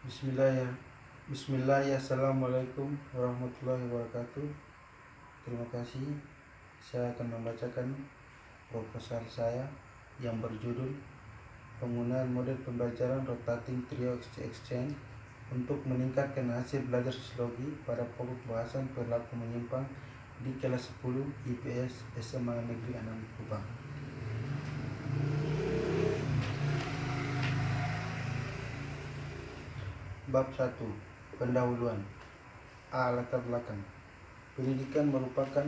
Bismillah ya, Bismillah ya, Assalamualaikum warahmatullahi wabarakatuh. Terima kasih. Saya akan membacakan proposal saya yang berjudul penggunaan model pembelajaran rotating trio exchange untuk meningkatkan hasil belajar sosiologi pada pokok bahasan perilaku menyimpang di kelas 10 IPS SMA Negeri 6 Kupang. Bab 1. Pendahuluan. A. Latar belakang. Pendidikan merupakan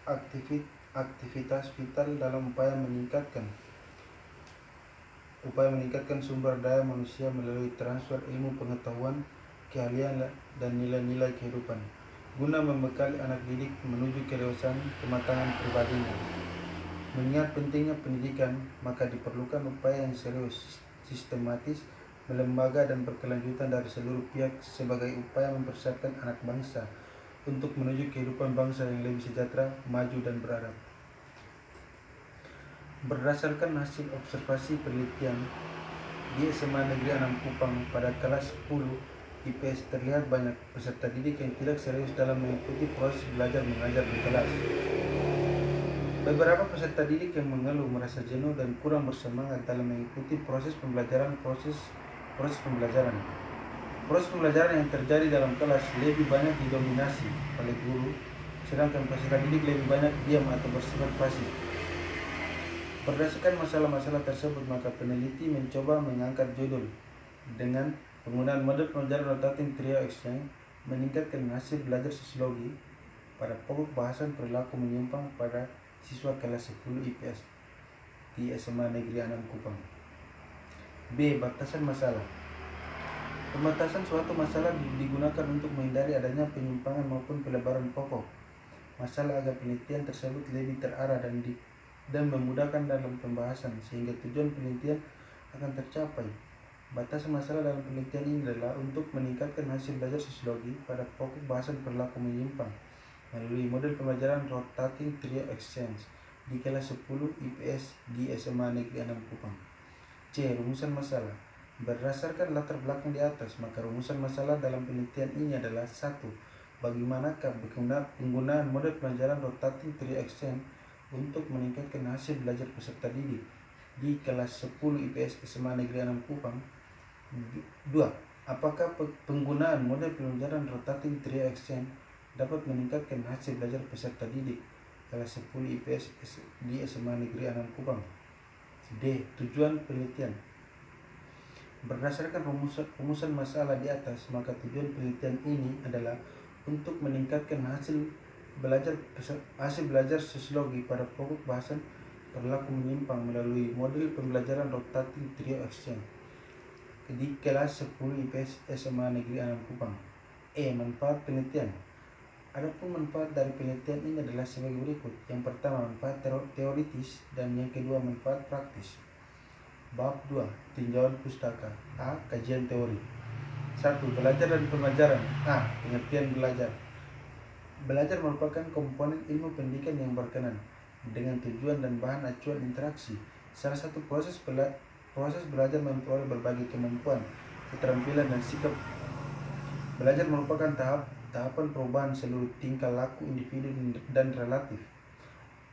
aktivitas vital dalam upaya meningkatkan sumber daya manusia melalui transfer ilmu pengetahuan, keahlian, dan nilai-nilai kehidupan guna membekali anak didik menuju kedewasaan kematangan pribadinya. Mengingat pentingnya pendidikan, maka diperlukan upaya yang serius, sistematis, melembaga dan berkelanjutan dari seluruh pihak sebagai upaya mempersiapkan anak bangsa untuk menuju kehidupan bangsa yang lebih sejahtera, maju dan beradab. Berdasarkan hasil observasi penelitian di SMA Negeri 6 Kupang pada kelas 10 IPS, terlihat banyak peserta didik yang tidak serius dalam mengikuti proses belajar mengajar di kelas. Beberapa peserta didik yang mengeluh merasa jenuh dan kurang bersemangat dalam mengikuti proses pembelajaran yang terjadi dalam kelas lebih banyak didominasi oleh guru, sedangkan peserta didik lebih banyak diam atau bersifat pasif. Berdasarkan masalah-masalah tersebut, maka peneliti mencoba mengangkat judul dengan penggunaan model pembelajaran rotating trio exchange meningkatkan hasil belajar sosiologi pada pokok bahasan perilaku menyimpang pada siswa kelas 10 IPS di SMA Negeri 6 Kupang. B. Batasan masalah. Pembatasan suatu masalah digunakan untuk menghindari adanya penyimpangan maupun pelebaran pokok masalah agar penelitian tersebut lebih terarah dan memudahkan dalam pembahasan sehingga tujuan penelitian akan tercapai. Batasan masalah dalam penelitian ini adalah untuk meningkatkan hasil belajar sosiologi pada pokok bahasan perilaku menyimpang melalui model pembelajaran rotating trio exchange di kelas 10 IPS di SMA Negeri 6 Kupang. C. Rumusan masalah. Berdasarkan latar belakang di atas, maka rumusan masalah dalam penelitian ini adalah 1. Bagaimanakah penggunaan model pembelajaran rotating trio exchange untuk meningkatkan hasil belajar peserta didik di kelas 10 IPS SMA Negeri 6 Kupang. 2. Apakah penggunaan model pembelajaran rotating trio exchange dapat meningkatkan hasil belajar peserta didik kelas 10 IPS di SMA Negeri 6 Kupang. D. Tujuan penelitian. Berdasarkan rumusan masalah di atas, maka tujuan penelitian ini adalah untuk meningkatkan hasil belajar sosiologi pada pokok bahasan perilaku menyimpang melalui model pembelajaran rotating trio exchange di kelas 10 IPS SMA Negeri 6 Kupang. E. Manfaat penelitian. Adapun manfaat dari penelitian ini adalah sebagai berikut. Yang pertama, manfaat teoritis, dan yang kedua, manfaat praktis. Bab 2. Tinjauan pustaka. A. Kajian teori. 1. Belajar dan pembelajaran. A. Pengertian belajar. Belajar merupakan komponen ilmu pendidikan yang berkenan dengan tujuan dan bahan acuan interaksi. Salah satu proses belajar memperoleh berbagai kemampuan, keterampilan, dan sikap. Belajar merupakan tahapan perubahan seluruh tingkah laku individu dan relatif,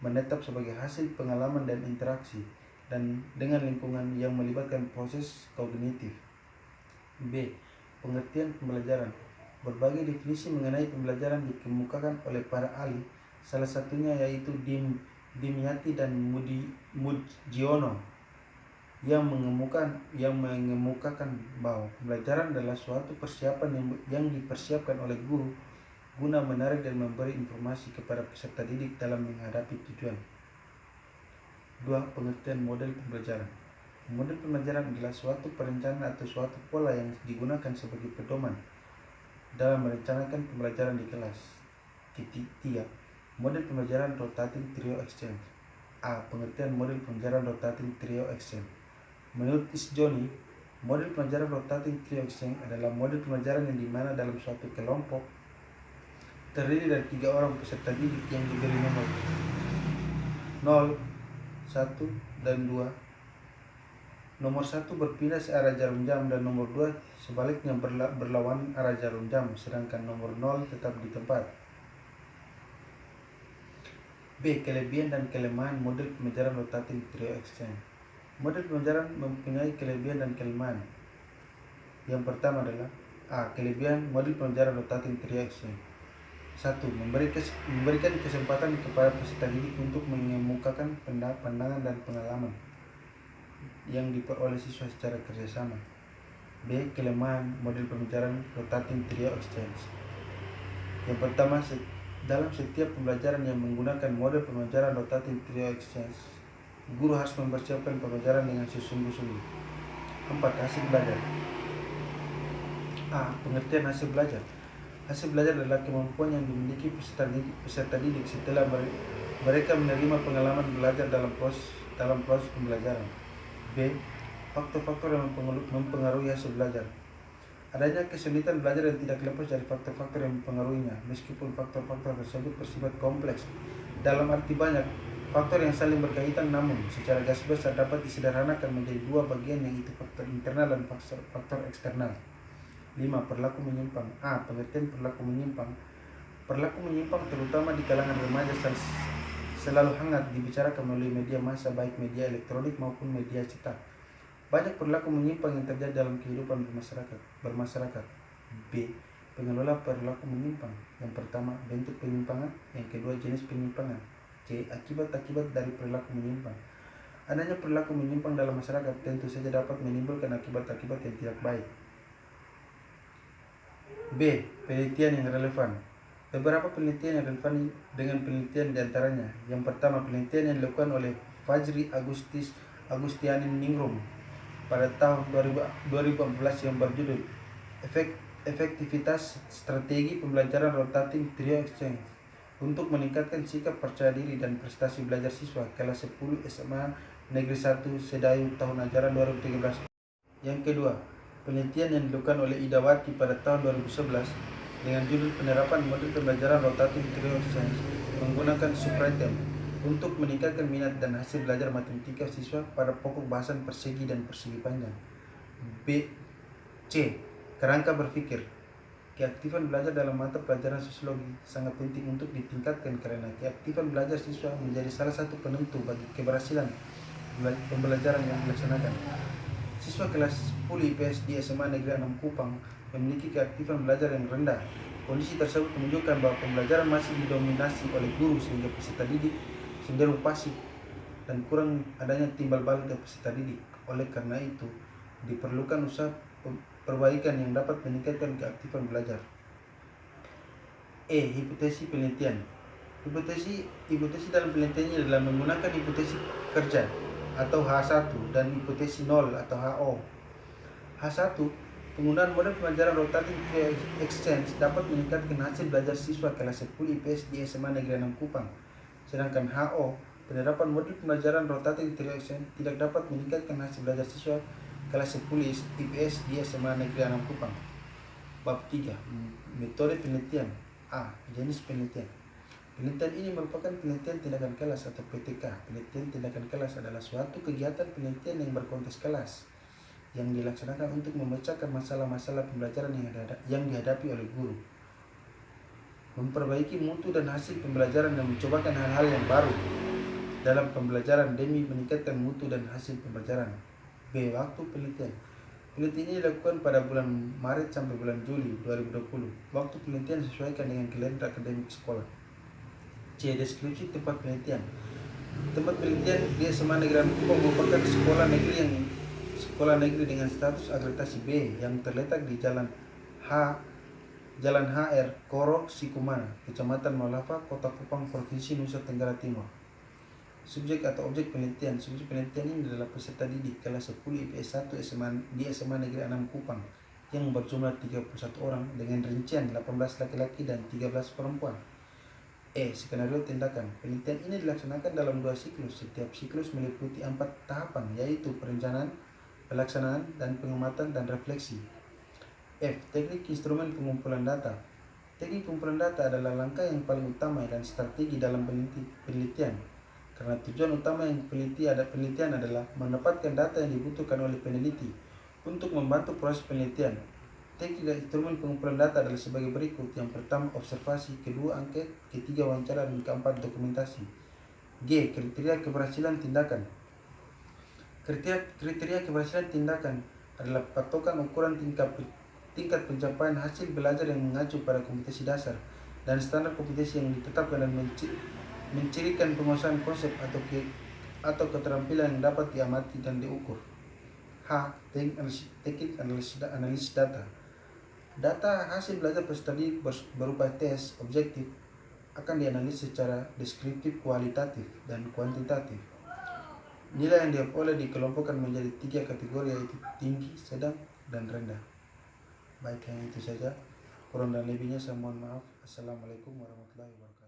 menetap sebagai hasil pengalaman dan interaksi dan dengan lingkungan yang melibatkan proses kognitif. B. Pengertian pembelajaran. Berbagai definisi mengenai pembelajaran dikemukakan oleh para ahli, salah satunya yaitu Dimyati dan Mujiono yang mengemukakan bahwa pembelajaran adalah suatu persiapan yang dipersiapkan oleh guru guna menarik dan memberi informasi kepada peserta didik dalam menghadapi tujuan. 2. Pengertian model pembelajaran. Model pembelajaran adalah suatu perencanaan atau suatu pola yang digunakan sebagai pedoman dalam merencanakan pembelajaran di kelas. 3. Model pembelajaran rotating trio exchange. A. Pengertian model pembelajaran rotating trio exchange. Menurut Isjoni, model pembelajaran rotating trio exchange adalah model pembelajaran yang dimana dalam suatu kelompok terdiri dari 3 orang peserta didik yang diberi nomor 0, 1, dan 2 Nomor 1 berpindah searah jarum jam dan nomor 2 sebaliknya berlawan arah jarum jam, sedangkan nomor 0 tetap di tempat. B. Kelebihan dan kelemahan model pembelajaran rotating trio exchange. Model pembelajaran mempunyai kelebihan dan kelemahan. Yang pertama adalah A. Kelebihan model pembelajaran rotating trio exchange. 1. Memberikan kesempatan kepada peserta didik untuk mengemukakan pandangan dan pengalaman yang diperoleh siswa secara kerjasama. B. Kelemahan model pembelajaran rotating trio exchange. Yang pertama, dalam setiap pembelajaran yang menggunakan model pembelajaran rotating trio exchange, guru harus mempersiapkan pembelajaran dengan sesungguh-sungguh. 4. Hasil belajar. A. Pengertian hasil belajar. Hasil belajar adalah kemampuan yang dimiliki peserta didik setelah mereka menerima pengalaman belajar dalam proses pembelajaran. B. Faktor-faktor yang mempengaruhi hasil belajar. Adanya kesulitan belajar yang tidak lepas dari faktor-faktor yang mempengaruhinya, meskipun faktor-faktor tersebut bersifat kompleks. Dalam arti banyak faktor yang saling berkaitan, namun secara garis besar dapat disederhanakan menjadi dua bagian, yaitu faktor internal dan faktor eksternal. 5. Perilaku menyimpang. A. Pengertian perilaku menyimpang. Perilaku menyimpang terutama di kalangan remaja selalu hangat dibicarakan melalui media massa, baik media elektronik maupun media cetak. Banyak perilaku menyimpang yang terjadi dalam kehidupan bermasyarakat. B. Pengelola perilaku menyimpang. Yang pertama, bentuk penyimpangan. Yang kedua, jenis penyimpangan. C. Akibat-akibat dari perilaku menyimpang. Adanya perilaku menyimpang dalam masyarakat tentu saja dapat menimbulkan akibat-akibat yang tidak baik. B. Penelitian yang relevan. Beberapa penelitian yang relevan dengan penelitian diantaranya. Yang pertama, penelitian yang dilakukan oleh Fajri Agustianin Ningrum pada tahun 2014 yang berjudul Efektivitas Strategi Pembelajaran Rotating Trio Exchange untuk meningkatkan sikap percaya diri dan prestasi belajar siswa kelas 10 SMA Negeri 1 Sedayu tahun ajaran 2013. Yang kedua, penelitian yang dilakukan oleh Idawati pada tahun 2011 dengan judul Penerapan Model Pembelajaran Rotating Trio Exchange menggunakan subraitem untuk meningkatkan minat dan hasil belajar matematika siswa pada pokok bahasan persegi dan persegi panjang. B. C. Kerangka berpikir. Keaktifan belajar dalam mata pelajaran sosiologi sangat penting untuk ditingkatkan karena keaktifan belajar siswa menjadi salah satu penentu bagi keberhasilan pembelajaran yang dilaksanakan. Siswa kelas 10 IPS di SMA Negeri 6 Kupang memiliki keaktifan belajar yang rendah. Kondisi tersebut menunjukkan bahwa pembelajaran masih didominasi oleh guru sehingga peserta didik cenderung pasif dan kurang adanya timbal balik dari peserta didik. Oleh karena itu, diperlukan usaha perbaikan yang dapat meningkatkan keaktifan belajar. E. Hipotesi penelitian. Hipotesi dalam penelitian ini adalah menggunakan hipotesi kerja atau H1 dan hipotesi nol atau HO. H1, penggunaan model pembelajaran rotating trio exchange dapat meningkatkan hasil belajar siswa kelas 10 IPS di SMA Negeri 6 Kupang. Sedangkan HO, penerapan model pembelajaran rotating trio exchange tidak dapat meningkatkan hasil belajar siswa kelas 10 IPS di SMA Negeri 6 Kupang. Bab 3, metode penelitian. A. Jenis penelitian. Penelitian ini merupakan penelitian tindakan kelas atau PTK. Penelitian tindakan kelas adalah suatu kegiatan penelitian yang berkonteks kelas yang dilaksanakan untuk memecahkan masalah-masalah pembelajaran yang dihadapi oleh guru, memperbaiki mutu dan hasil pembelajaran dan mencobakan hal-hal yang baru dalam pembelajaran demi meningkatkan mutu dan hasil pembelajaran. B. Waktu penelitian. Penelitian ini dilakukan pada bulan Maret sampai bulan Juli 2020. Waktu penelitian disesuaikan dengan kalender akademik sekolah. C. Deskripsi tempat penelitian. Tempat penelitian di SMA Negeri Kupang merupakan sekolah negeri dengan status akreditasi B yang terletak di Jalan HR Koro Sikumana, Kecamatan Malava, Kota Kupang, Provinsi Nusa Tenggara Timur. Subjek atau objek penelitian. Subjek penelitian ini adalah peserta didik kelas 10 IPS 1 di SMA Negeri 6 Kupang yang berjumlah 31 orang dengan rincian 18 laki-laki dan 13 perempuan. E. Skenario tindakan. Penelitian ini dilaksanakan dalam 2 siklus. Setiap siklus meliputi 4 tahapan, yaitu perencanaan, pelaksanaan, dan pengamatan dan refleksi. F. Teknik instrumen pengumpulan data. Teknik pengumpulan data adalah langkah yang paling utama dan strategi dalam penelitian. karena tujuan utama yang penelitian adalah mendapatkan data yang dibutuhkan oleh peneliti untuk membantu proses penelitian. Teknik dan instrumen pengumpulan data adalah sebagai berikut. Yang pertama, observasi. Kedua, angket. Ketiga, wawancara. Dan keempat, dokumentasi. G. Kriteria keberhasilan tindakan. Kriteria keberhasilan tindakan adalah patokan ukuran tingkat pencapaian hasil belajar yang mengacu pada kompetensi dasar dan standar kompetensi yang ditetapkan dan mencirikan penguasaan konsep atau keterampilan yang dapat diamati dan diukur. H. Teknik analisis data. Data hasil belajar peserta didik berupa tes objektif akan dianalisis secara deskriptif, kualitatif, dan kuantitatif. Nilai yang diperoleh dikelompokkan menjadi 3 kategori, yaitu tinggi, sedang, dan rendah. Baik, hanya itu saja. Kurang dan lebihnya saya mohon maaf. Assalamualaikum warahmatullahi wabarakatuh.